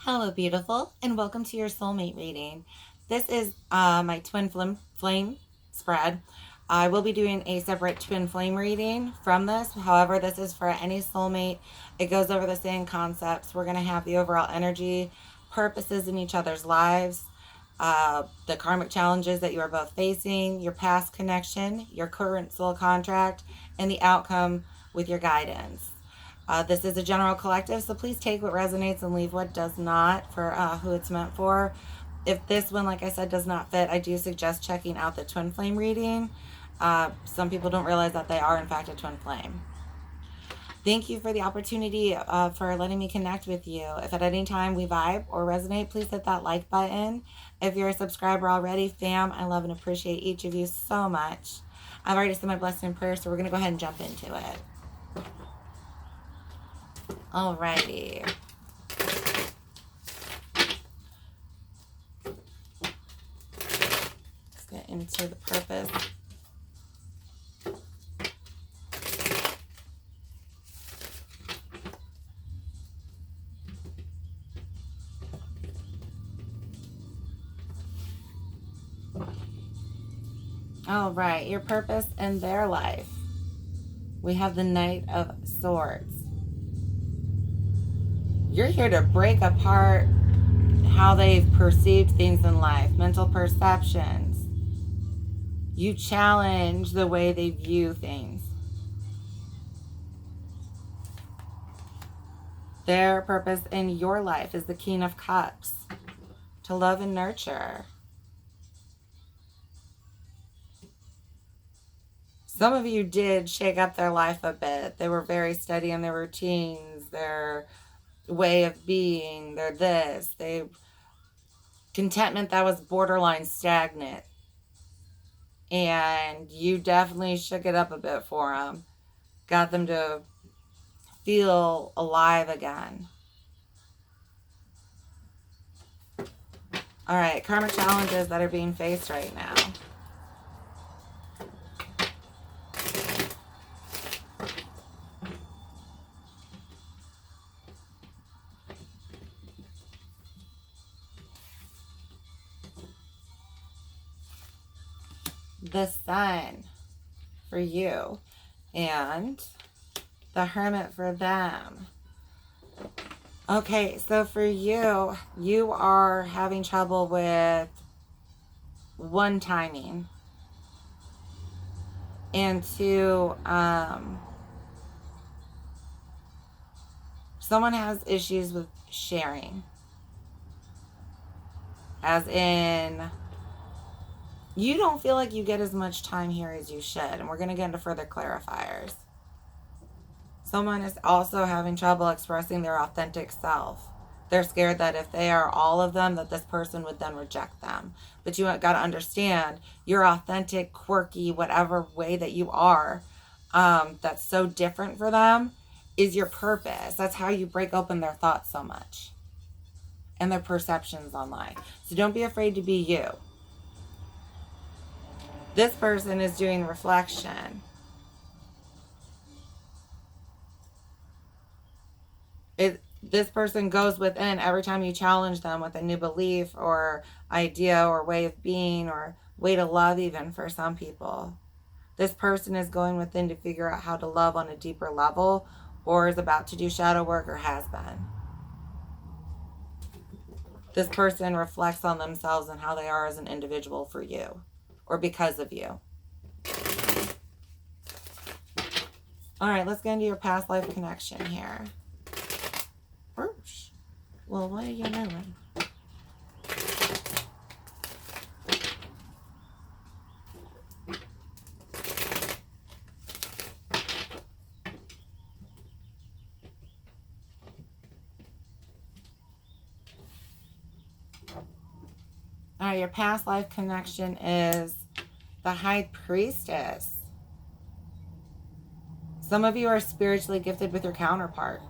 Hello, beautiful, and welcome to your soulmate reading. This is my twin flame spread. I will be doing a separate twin flame reading from this. However, this is for any soulmate. It goes over the same concepts. We're going to have the overall energy, purposes in each other's lives, the karmic challenges that you are both facing, your past connection, your current soul contract, and the outcome with your guidance. This is a general collective, so please take what resonates and leave what does not for who it's meant for. If this one, like I said, does not fit, I do suggest checking out the twin flame reading. Some people don't realize that they are, in fact, a twin flame. Thank you for the opportunity for letting me connect with you. If at any time we vibe or resonate, please hit that like button. If you're a subscriber already, fam, I love and appreciate each of you so much. I've already said my blessing and prayer, so we're going to go ahead and jump into it. Alrighty. Let's get into the purpose. All right, your purpose in their life. We have the Knight of Swords. You're here to break apart how they've perceived things in life, mental perceptions. You challenge the way they view things. Their purpose in your life is the King of Cups, to love and nurture. Some of you did shake up their life a bit. They were very steady in their routines, their way of being, their this, they contentment that was borderline stagnant. And you definitely shook it up a bit for them. Got them to feel alive again. All right, karmic challenges that are being faced right now. The Sun for you and the Hermit for them. Okay, so for you, you are having trouble with one, timing, and two, someone has issues with sharing, as in you don't feel like you get as much time here as you should, and we're going to get into further clarifiers. Someone is also having trouble expressing their authentic self. They're scared that if they are all of them, that this person would then reject them. But you got to understand, your authentic, quirky, whatever way that you are, that's so different for them, is your purpose. That's how you break open their thoughts so much and their perceptions on life. So don't be afraid to be you. This person is doing reflection. This person goes within every time you challenge them with a new belief or idea or way of being or way to love, even for some people. This person is going within to figure out how to love on a deeper level, or is about to do shadow work, or has been. This person reflects on themselves and how they are as an individual for you, or because of you. All right, let's get into your past life connection here. Oops. Well, what are you doing? All right, your past life connection is the High Priestess. Some of you are spiritually gifted with your counterpart.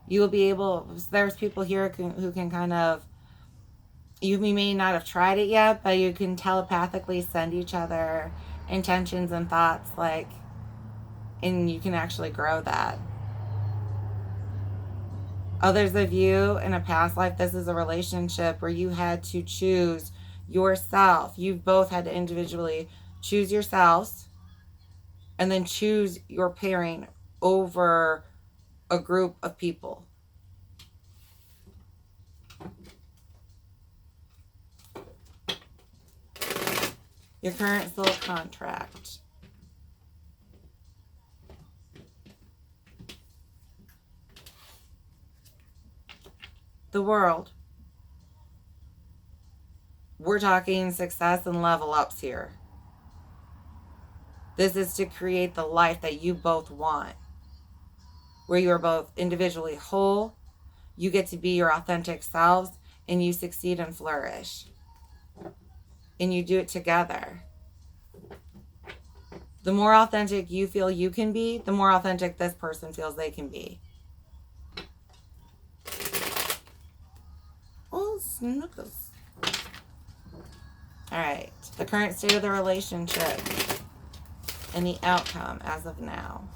You will be able, there's people here who can kind of, you may not have tried it yet, but you can telepathically send each other intentions and thoughts, like, and you can actually grow that. Others of you in a past life, this is a relationship where you had to choose yourself. You've both had to individually choose yourselves and then choose your pairing over a group of people. Your current soul contract. The world. We're talking success and level ups here. This is to create the life that you both want, where you are both individually whole, you get to be your authentic selves, and you succeed and flourish. And you do it together. The more authentic you feel you can be, the more authentic this person feels they can be. Oh, snookers. All right. The current state of the relationship and the outcome as of now.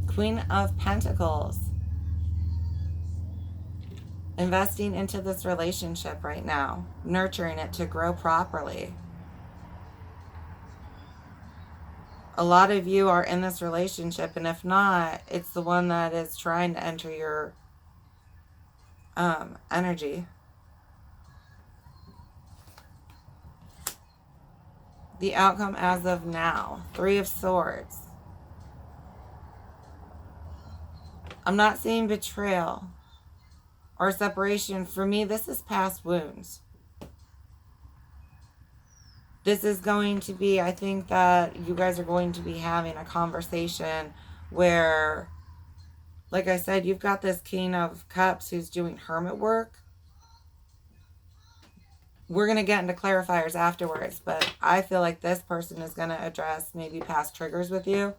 Queen of Pentacles. Investing into this relationship right now. Nurturing it to grow properly. A lot of you are in this relationship, and if not, it's the one that is trying to enter your energy. The outcome as of now. 3 of Swords. I'm not seeing betrayal or separation. For me, this is past wounds. This is going to be, I think that you guys are going to be having a conversation where, like I said, you've got this King of Cups who's doing hermit work. We're going to get into clarifiers afterwards, but I feel like this person is going to address maybe past triggers with you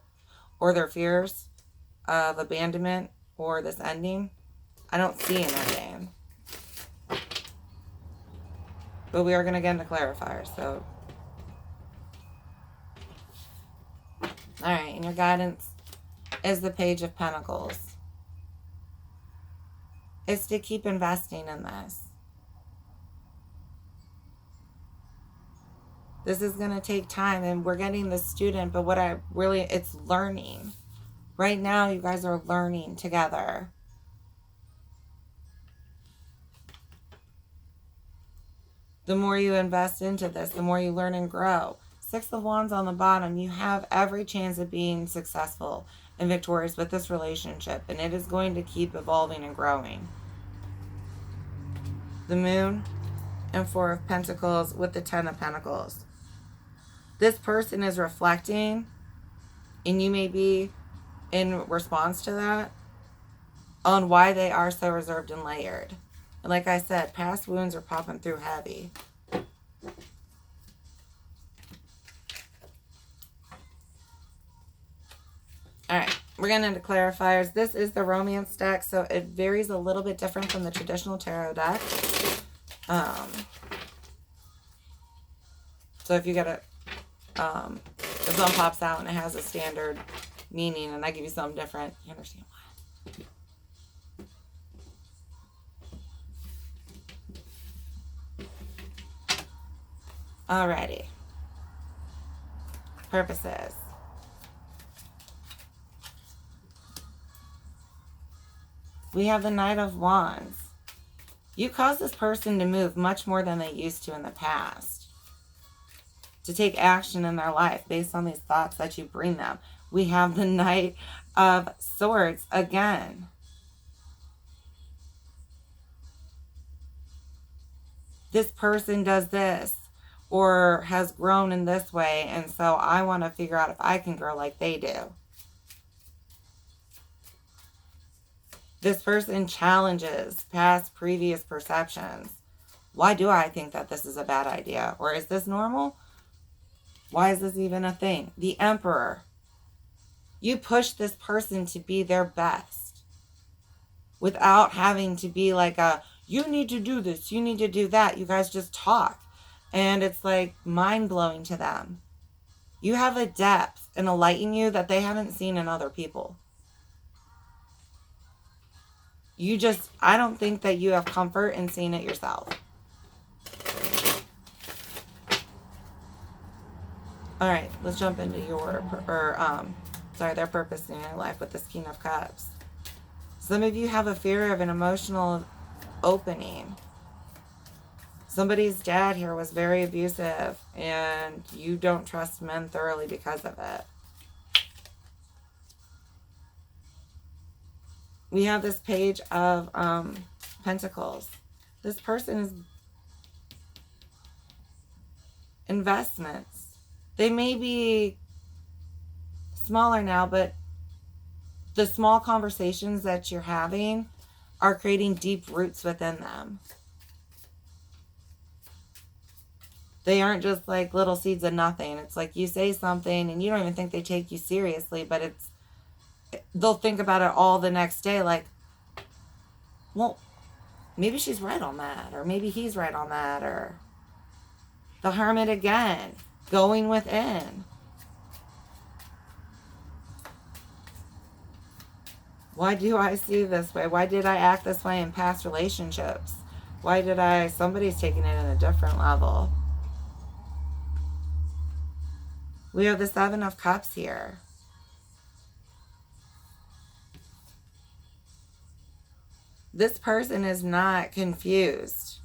or their fears of abandonment or this ending. I don't see an ending. But we are going to get into clarifiers, so. Alright, and your guidance is the Page of Pentacles. It's to keep investing in this. This is going to take time, and we're getting the student, but it's learning. Right now, you guys are learning together. The more you invest into this, the more you learn and grow. 6 of Wands on the bottom. You have every chance of being successful and victorious with this relationship, and it is going to keep evolving and growing. The Moon and 4 of Pentacles with the 10 of Pentacles. This person is reflecting, and you may be in response to that, on why they are so reserved and layered. And like I said, past wounds are popping through heavy. Alright, we're getting into clarifiers. This is the romance deck, so it varies a little bit different from the traditional tarot deck. So if you get a, if one pops out and it has a standard meaning and I give you something different, you understand why. Alrighty. Purposes. We have the Knight of Wands. You caused this person to move much more than they used to in the past. To take action in their life based on these thoughts that you bring them. We have the Knight of Swords again. This person does this or has grown in this way, and so I want to figure out if I can grow like they do. This person challenges past previous perceptions. Why do I think that this is a bad idea? Or is this normal? Why is this even a thing? The Emperor. You push this person to be their best without having to be like you need to do this, you need to do that. You guys just talk. And it's like mind-blowing to them. You have a depth and a light in you that they haven't seen in other people. I don't think that you have comfort in seeing it yourself. All right, let's jump into their purpose in your life with this King of Cups. Some of you have a fear of an emotional opening. Somebody's dad here was very abusive, and you don't trust men thoroughly because of it. We have this page of Pentacles. This person is investments. They may be smaller now, but the small conversations that you're having are creating deep roots within them. They aren't just like little seeds of nothing. It's like you say something and you don't even think they take you seriously, but they'll think about it all the next day, like, well, maybe she's right on that, or maybe he's right on that, or the Hermit again, going within. Why do I see this way? Why did I act this way in past relationships? Somebody's taking it in a different level. We have the Seven of Cups here. This person is not confused.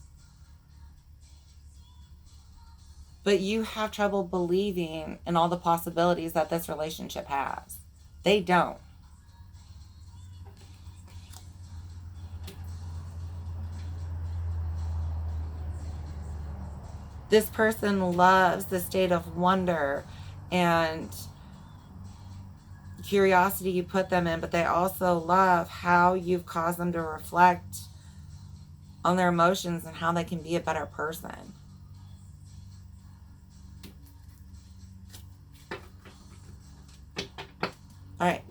But you have trouble believing in all the possibilities that this relationship has. They don't. This person loves the state of wonder and curiosity you put them in, but they also love how you've caused them to reflect on their emotions and how they can be a better person. All right.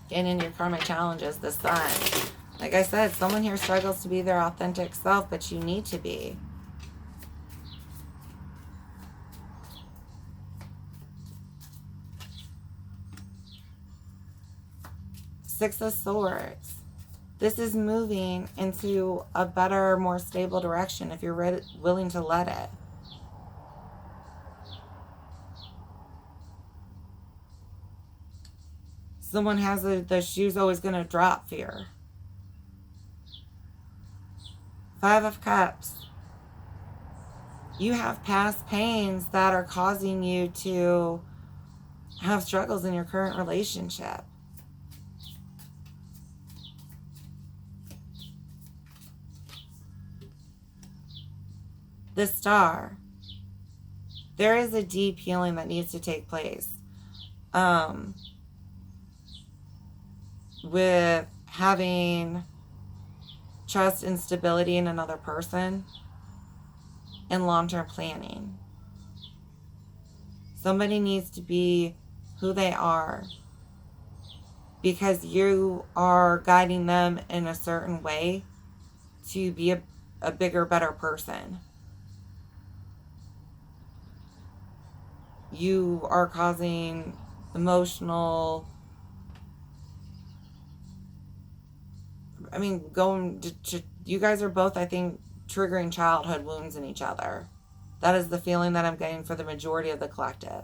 Getting into your karmic challenges, the Sun. Like I said, someone here struggles to be their authentic self, but you need to be. Six of Swords. This is moving into a better, more stable direction if you're willing to let it. Someone has the shoe's always going to drop fear. Five of Cups. You have past pains that are causing you to have struggles in your current relationship. The Star. There is a deep healing that needs to take place. With having trust and stability in another person and long-term planning. Somebody needs to be who they are because you are guiding them in a certain way to be a bigger, better person. You are causing emotional, you guys are both, I think, triggering childhood wounds in each other. That is the feeling that I'm getting for the majority of the collective.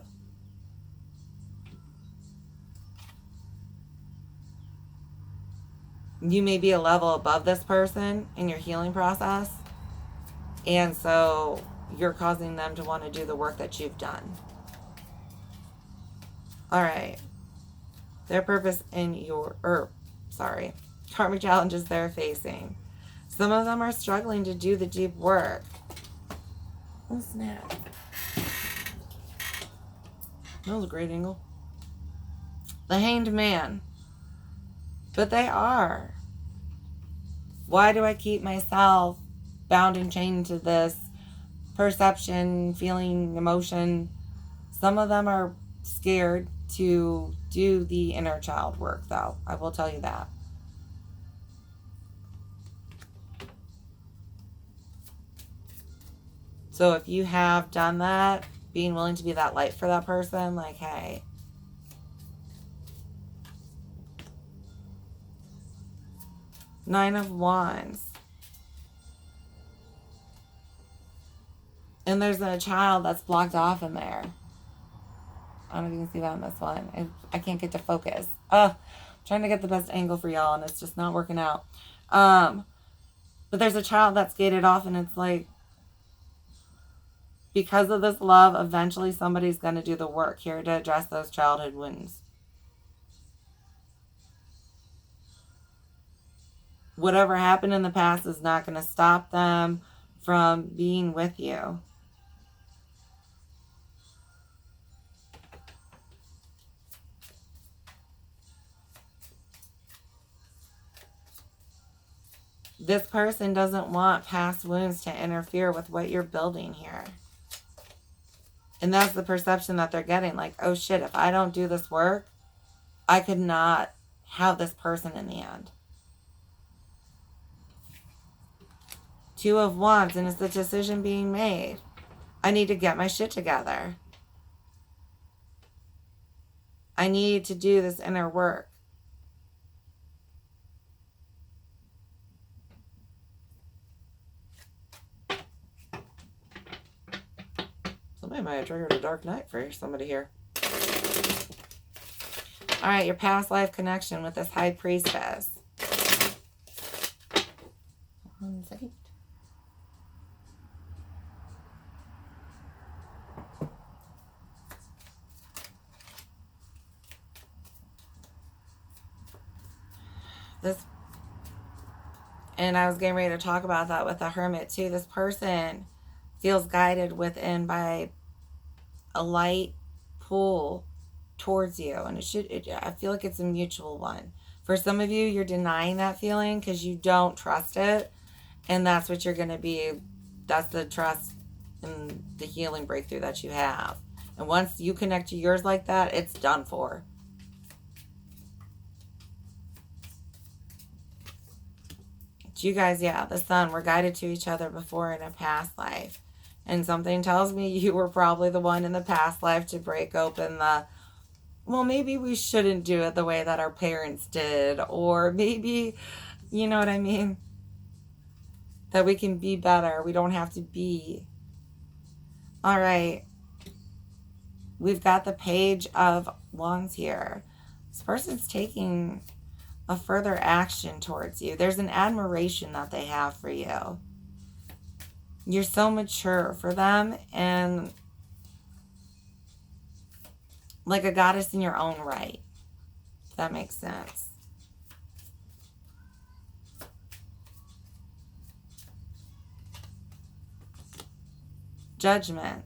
You may be a level above this person in your healing process, and so you're causing them to want to do the work that you've done. All right. Their purpose in karmic challenges they're facing. Some of them are struggling to do the deep work. Oh, snap. That was a great angle. The Hanged Man. But they are. Why do I keep myself bound and chained to this perception, feeling, emotion? Some of them are scared to do the inner child work, though. I will tell you that. So if you have done that, being willing to be that light for that person, like, hey. Nine of Wands. And there's a child that's blocked off in there. I don't know if you can see that in this one. I can't get to focus. I'm trying to get the best angle for y'all, and it's just not working out. But there's a child that's gated off, and it's like, because of this love, eventually somebody's going to do the work here to address those childhood wounds. Whatever happened in the past is not going to stop them from being with you. This person doesn't want past wounds to interfere with what you're building here. And that's the perception that they're getting. Like, oh shit, if I don't do this work, I could not have this person in the end. Two of Wands, and it's the decision being made. I need to get my shit together. I need to do this inner work. Somebody might have triggered a dark night for somebody here. All right, your past life connection with this High Priestess. 1 second. And I was getting ready to talk about that with the Hermit too. This person feels guided within by a light pull towards you, and I feel like it's a mutual one. For some of you, you're denying that feeling because you don't trust it, and that's what you're going to be. That's the trust and the healing breakthrough that you have. And once you connect to yours like that, it's done for. You guys, yeah, the sun, we're guided to each other before in a past life. And something tells me you were probably the one in the past life to break open the, well, maybe we shouldn't do it the way that our parents did. Or maybe, you know what I mean? That we can be better. We don't have to be. All right. We've got the Page of Wands here. This person's taking a further action towards you. There's an admiration that they have for you. You're so mature for them, and like a goddess in your own right. If that makes sense. Judgment.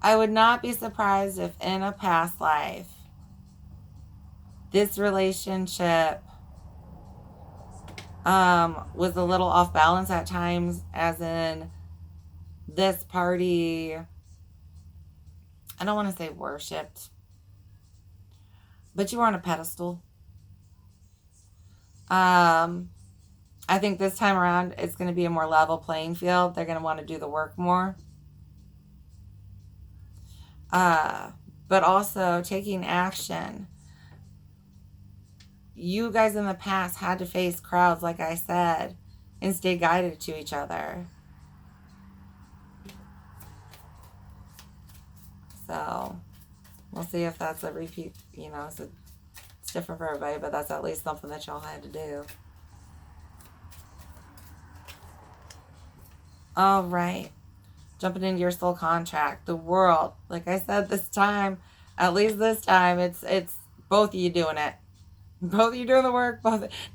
I would not be surprised if in a past life, this relationship was a little off balance at times, as in this party, I don't want to say worshipped, but you were on a pedestal. I think this time around, it's going to be a more level playing field. They're going to want to do the work more. But also taking action. You guys in the past had to face crowds, like I said, and stay guided to each other. So we'll see if that's a repeat. You know, it's different for everybody, but that's at least something that y'all had to do. All right. Jumping into your soul contract, the world. Like I said, this time, at least this time, it's both of you doing it. Both of you doing the work.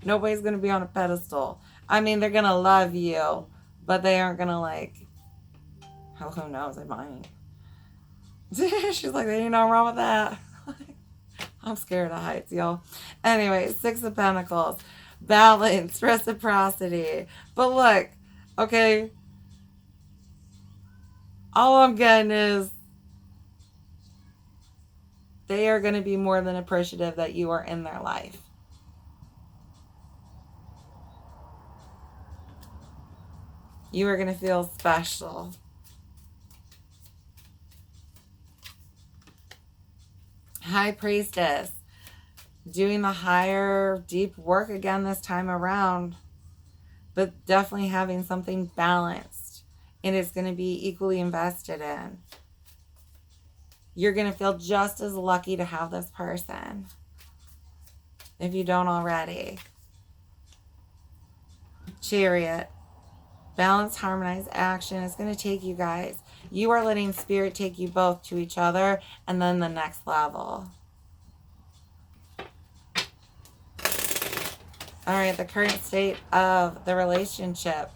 Nobody's gonna be on a pedestal. I mean, they're gonna love you, but they aren't gonna like. Hell, who knows? They might. She's like, there ain't nothing wrong with that. I'm scared of heights, y'all. Anyway, 6 of Pentacles, balance, reciprocity. But look, okay. All I'm getting is they are going to be more than appreciative that you are in their life. You are going to feel special. High Priestess. Doing the higher, deep work again this time around. But definitely having something balanced. And it's going to be equally invested in. You're going to feel just as lucky to have this person. If you don't already. Chariot. Balance, harmonize, action. It's going to take you guys. You are letting spirit take you both to each other and then the next level. All right, the current state of the relationship.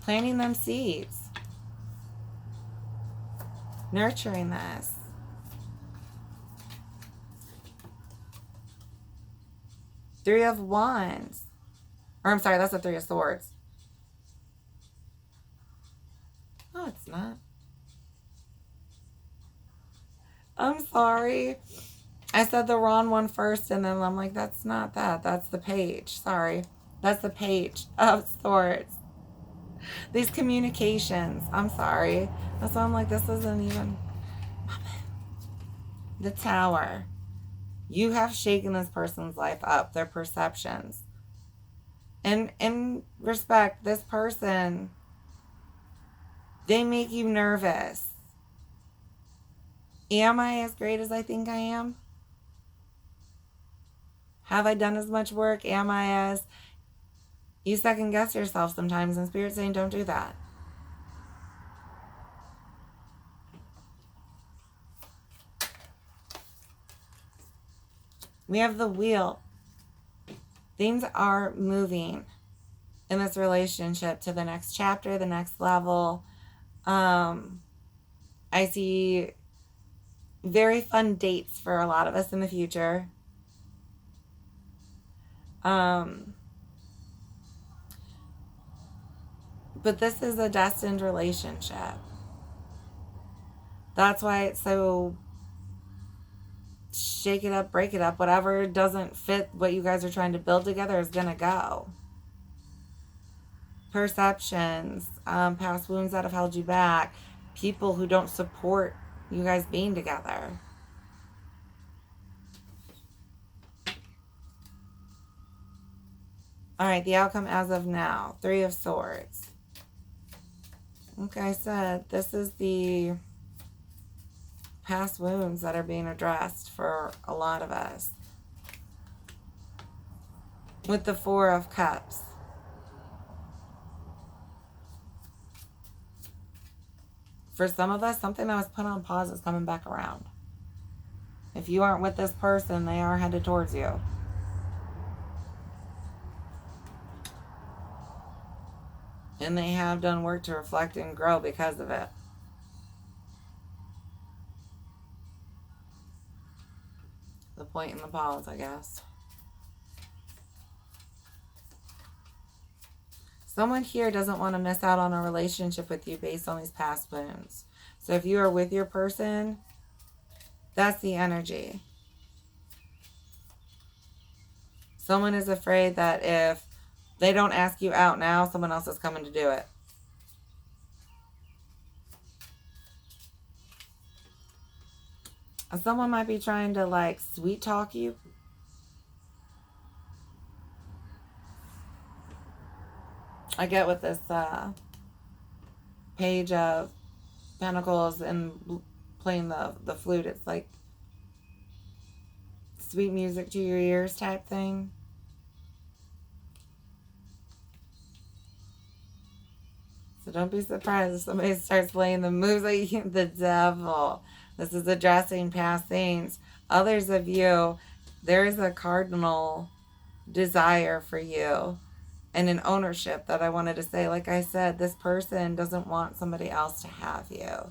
Planting them seeds. Nurturing this. Three of Wands. Or I'm sorry, that's the Three of Swords. No, it's not. I'm sorry. I said the wrong one first, and then I'm like, that's not that. That's the Page. Sorry. That's the Page of Swords. These communications. I'm sorry. That's why I'm like, this isn't even... The Tower. You have shaken this person's life up. Their perceptions. And in respect, this person... They make you nervous. Am I as great as I think I am? Have I done as much work? Am I as... You second guess yourself sometimes, and Spirit's saying don't do that. We have the Wheel. Things are moving in this relationship to the next chapter, the next level. I see very fun dates for a lot of us in the future. But this is a destined relationship. That's why it's so shake it up, break it up. Whatever doesn't fit what you guys are trying to build together is going to go. Perceptions, past wounds that have held you back, people who don't support you guys being together. All right, the outcome as of now. Three of Swords. Like I said, this is the past wounds that are being addressed for a lot of us. With the Four of Cups. For some of us, something that was put on pause is coming back around. If you aren't with this person, they are headed towards you. And they have done work to reflect and grow because of it. The point in the pause, I guess. Someone here doesn't want to miss out on a relationship with you based on these past wounds. So if you are with your person, that's the energy. Someone is afraid that if they don't ask you out now, someone else is coming to do it. Someone might be trying to like sweet talk you. I get with this Page of Pentacles and playing the flute. It's like sweet music to your ears type thing. So don't be surprised if somebody starts playing the moves like the devil. This is addressing past things. Others of you, there is a cardinal desire for you and an ownership that I wanted to say. Like I said, this person doesn't want somebody else to have you.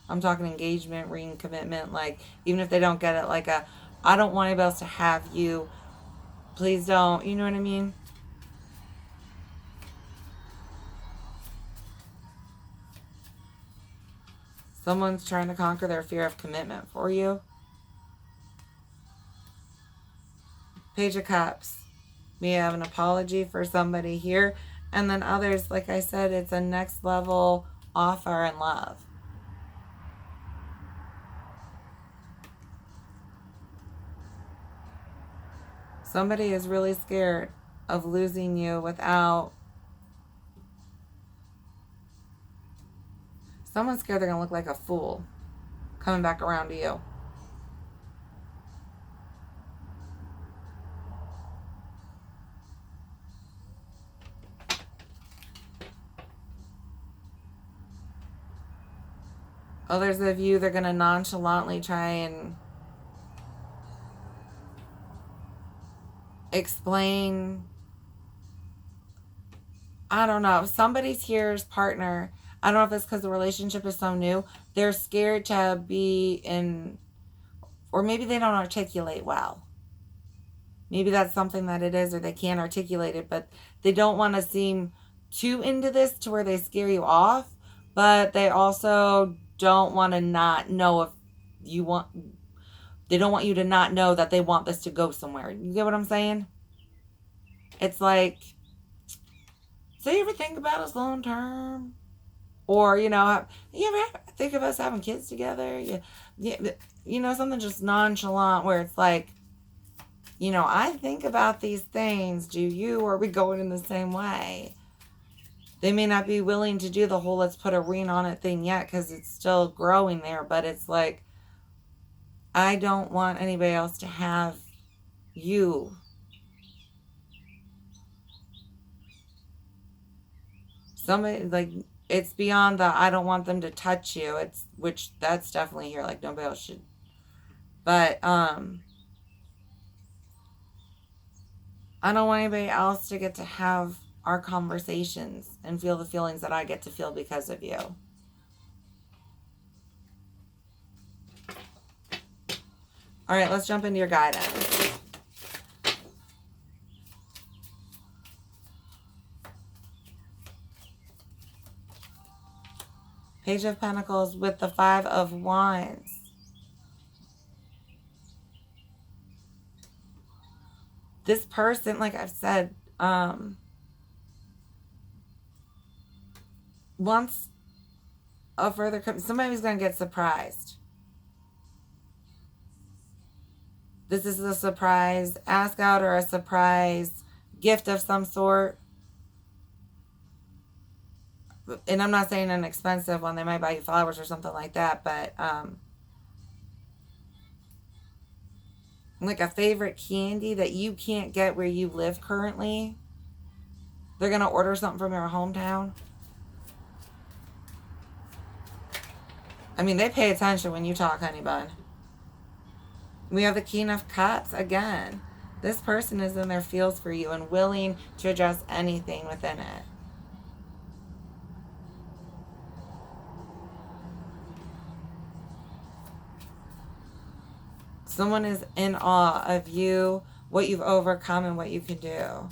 I'm talking engagement, ring, commitment. Like, even if they don't get it, like I don't want anybody else to have you. Please don't. You know what I mean? Someone's trying to conquer their fear of commitment for you. Page of Cups. We have an apology for somebody here. And then others, like I said, it's a next level offer in love. Somebody is really scared of losing you without... Someone's scared they're going to look like a fool coming back around to you. Others of you, they're going to nonchalantly try and explain. I don't know. Somebody's here's partner. I don't know if it's because the relationship is so new. They're scared to be in, or maybe they don't articulate well. Maybe that's something that it is, or they can't articulate it, but they don't want to seem too into this to where they scare you off, but they also don't want to not know if you want, they don't want you to not know that they want this to go somewhere. You get what I'm saying? It's like, so you ever think about us long term? Or, you know, you ever think of us having kids together? You know, something just nonchalant where it's like, you know, I think about these things. Do you? Or are we going in the same way? They may not be willing to do the whole let's put a ring on it thing yet because it's still growing there. But it's like, I don't want anybody else to have you. Somebody, like, it's beyond the I don't want them to touch you. It's, which that's definitely here. Like, nobody else should. But, I don't want anybody else to get to have our conversations and feel the feelings that I get to feel because of you. All right, let's jump into your guidance. Page of Pentacles with the Five of Wands. This person, like I've said, wants a further... Somebody's going to get surprised. This is a surprise ask out or a surprise gift of some sort. And I'm not saying an expensive one. They might buy you flowers or something like that. But like a favorite candy that you can't get where you live currently. They're going to order something from your hometown. I mean, they pay attention when you talk, honey bun. We have the King of Cups again. This person is in their feels for you and willing to address anything within it. Someone is in awe of you, what you've overcome, and what you can do.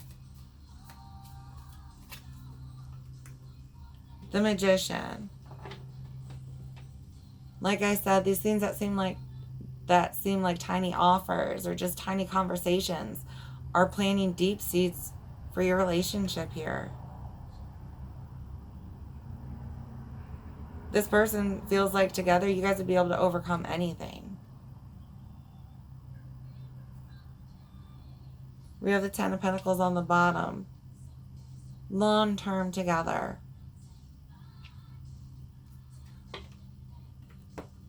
The Magician. Like I said, these things that seem like tiny offers or just tiny conversations are planting deep seeds for your relationship here. This person feels like together you guys would be able to overcome anything. We have the Ten of Pentacles on the bottom. Long term together.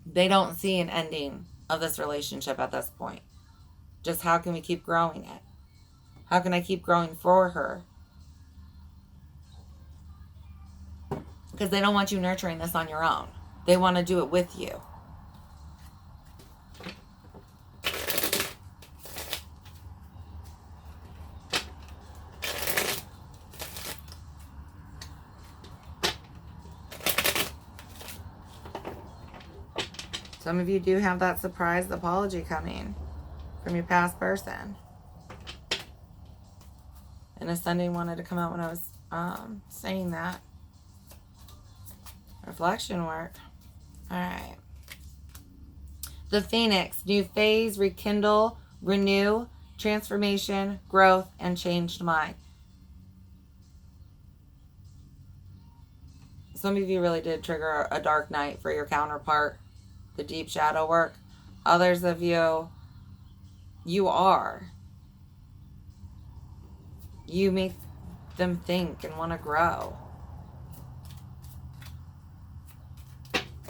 They don't see an ending of this relationship at this point. Just how can we keep growing it? How can I keep growing for her? Because they don't want you nurturing this on your own. They want to do it with you. Some of you do have that surprise apology coming from your past person. And Ascending wanted to come out when I was saying that. Reflection work. All right. The Phoenix. New phase, rekindle, renew, transformation, growth, and changed mind. Some of you really did trigger a dark night for your counterpart, the deep shadow work. Others of you, you are. You make them think and want to grow.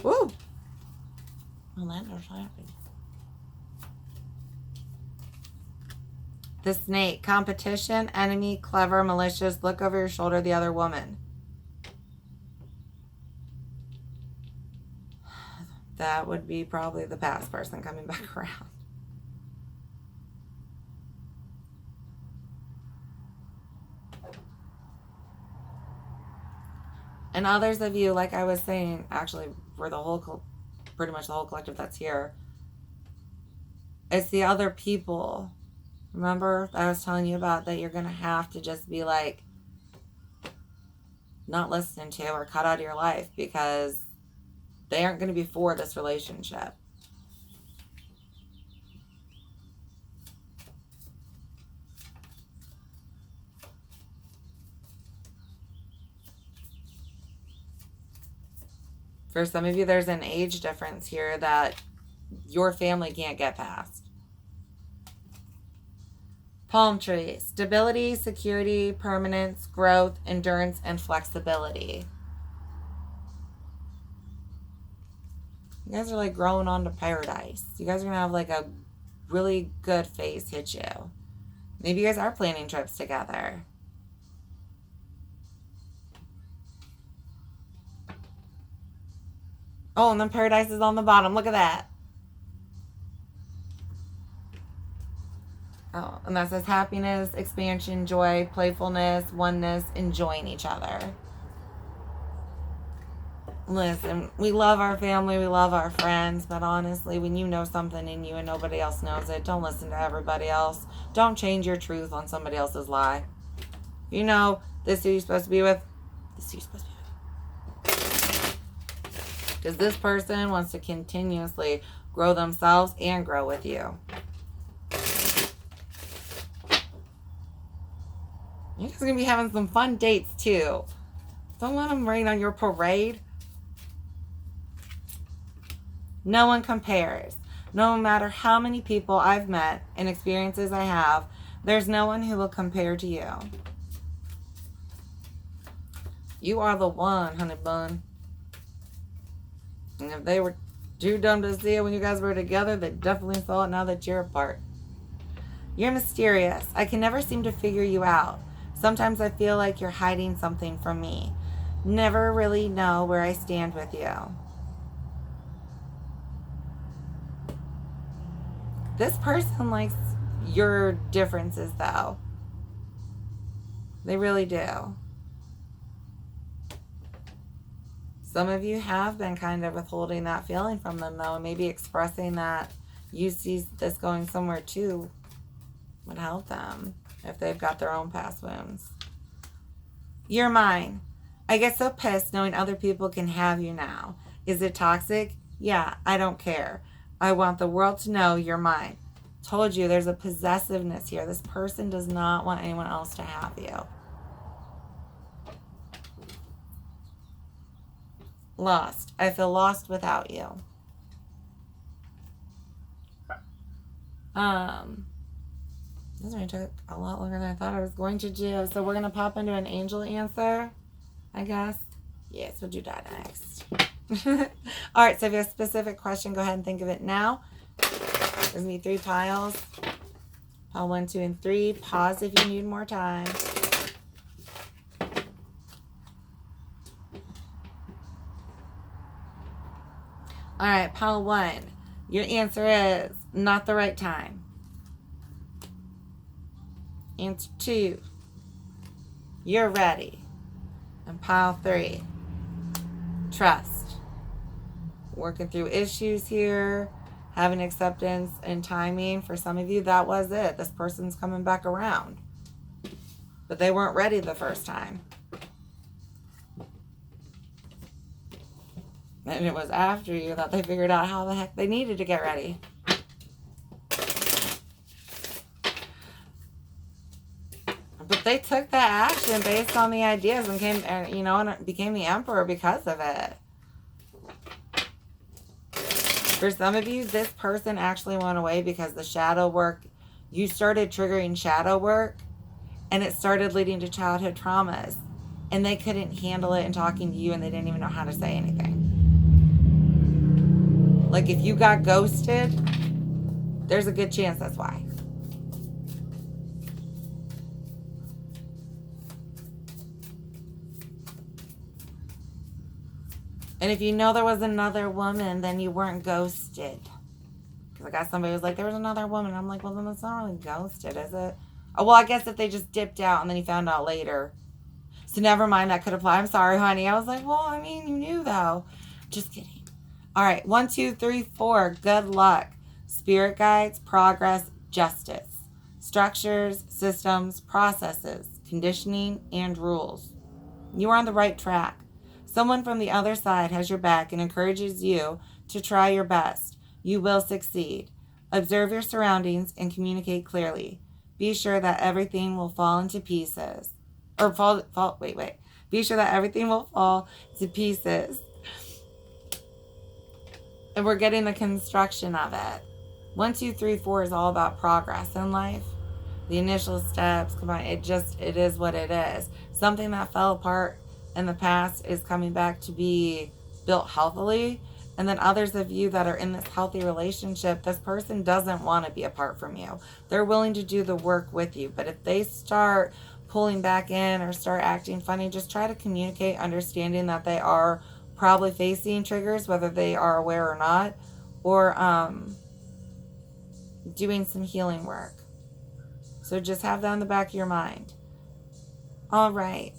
Woo! Well, that was happy. The snake. Competition, enemy, clever, malicious. Look over your shoulder, the other woman. That would be probably the past person coming back around. And others of you, like I was saying, actually, for the whole, pretty much the whole collective that's here, it's the other people. Remember, I was telling you about that you're going to have to just be like, not listening to or cut out of your life because they aren't going to be for this relationship. For some of you, there's an age difference here that your family can't get past. Palm tree. Stability, security, permanence, growth, endurance, and flexibility. You guys are like growing onto paradise. You guys are going to have like a really good phase hit you. Maybe you guys are planning trips together. Oh, and then paradise is on the bottom. Look at that. Oh, and that says happiness, expansion, joy, playfulness, oneness, enjoying each other. Listen, we love our family, we love our friends, but honestly, when you know something in you and nobody else knows it, don't listen to everybody else. Don't change your truth on somebody else's lie. You know, this is who you're supposed to be with. This is who you're supposed to be with. Because this person wants to continuously grow themselves and grow with you. You guys are going to be having some fun dates too. Don't let them rain on your parade. No one compares. No matter how many people I've met and experiences I have, there's no one who will compare to you. You are the one, honey bun. And if they were too dumb to see it when you guys were together, they definitely saw it now that you're apart. You're mysterious. I can never seem to figure you out. Sometimes I feel like you're hiding something from me. Never really know where I stand with you. This person likes your differences, though. They really do. Some of you have been kind of withholding that feeling from them, though, and maybe expressing that you see this going somewhere, too, would help them if they've got their own past wounds. You're mine. I get so pissed knowing other people can have you now. Is it toxic? Yeah, I don't care. I want the world to know you're mine. Told you, there's a possessiveness here. This person does not want anyone else to have you. Lost. I feel lost without you. This one took a lot longer than I thought I was going to do. So we're going to pop into an angel answer, I guess. Yes, we'll do that next. All right, so if you have a specific question, go ahead and think of it now. There's going to be 3 piles. Pile 1, 2, and 3. Pause if you need more time. All right, pile 1. Your answer is not the right time. Answer 2. You're ready. And pile 3. Trust. Working through issues here. Having acceptance and timing. For some of you, that was it. This person's coming back around. But they weren't ready the first time. And it was after you that they figured out how the heck they needed to get ready. they took that action based on the ideas and came, you know, and became the emperor because of it. For some of you, this person actually went away because the shadow work, you started triggering shadow work, and it started leading to childhood traumas. And they couldn't handle it and talking to you, and they didn't even know how to say anything. Like, if you got ghosted, there's a good chance that's why. And if you know there was another woman, then you weren't ghosted. Because I got somebody who was like, there was another woman. I'm like, well, then it's not really ghosted, is it? Oh, well, I guess if they just dipped out and then you found out later. So never mind, that could apply. I'm sorry, honey. I was like, well, I mean, you knew, though. Just kidding. All right, 1, 2, 3, 4. Good luck. Spirit guides, progress, justice. Structures, systems, processes, conditioning, and rules. You are on the right track. Someone from the other side has your back and encourages you to try your best. You will succeed. Observe your surroundings and communicate clearly. Be sure that everything will fall into pieces. Be sure that everything will fall to pieces. And we're getting the construction of it. 1, 2, 3, 4 is all about progress in life. The initial steps, come on, it is what it is. Something that fell apart in the past is coming back to be built healthily. And then others of you that are in this healthy relationship, this person doesn't want to be apart from you. They're willing to do the work with you. But if they start pulling back in or start acting funny, just try to communicate, understanding that they are probably facing triggers, whether they are aware or not, or doing some healing work. So just have that in the back of your mind. All right.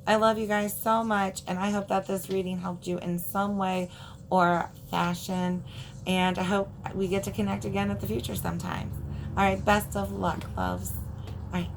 I love you guys so much, and I hope that this reading helped you in some way or fashion. And I hope we get to connect again in the future sometime. All right. Best of luck, loves. All right.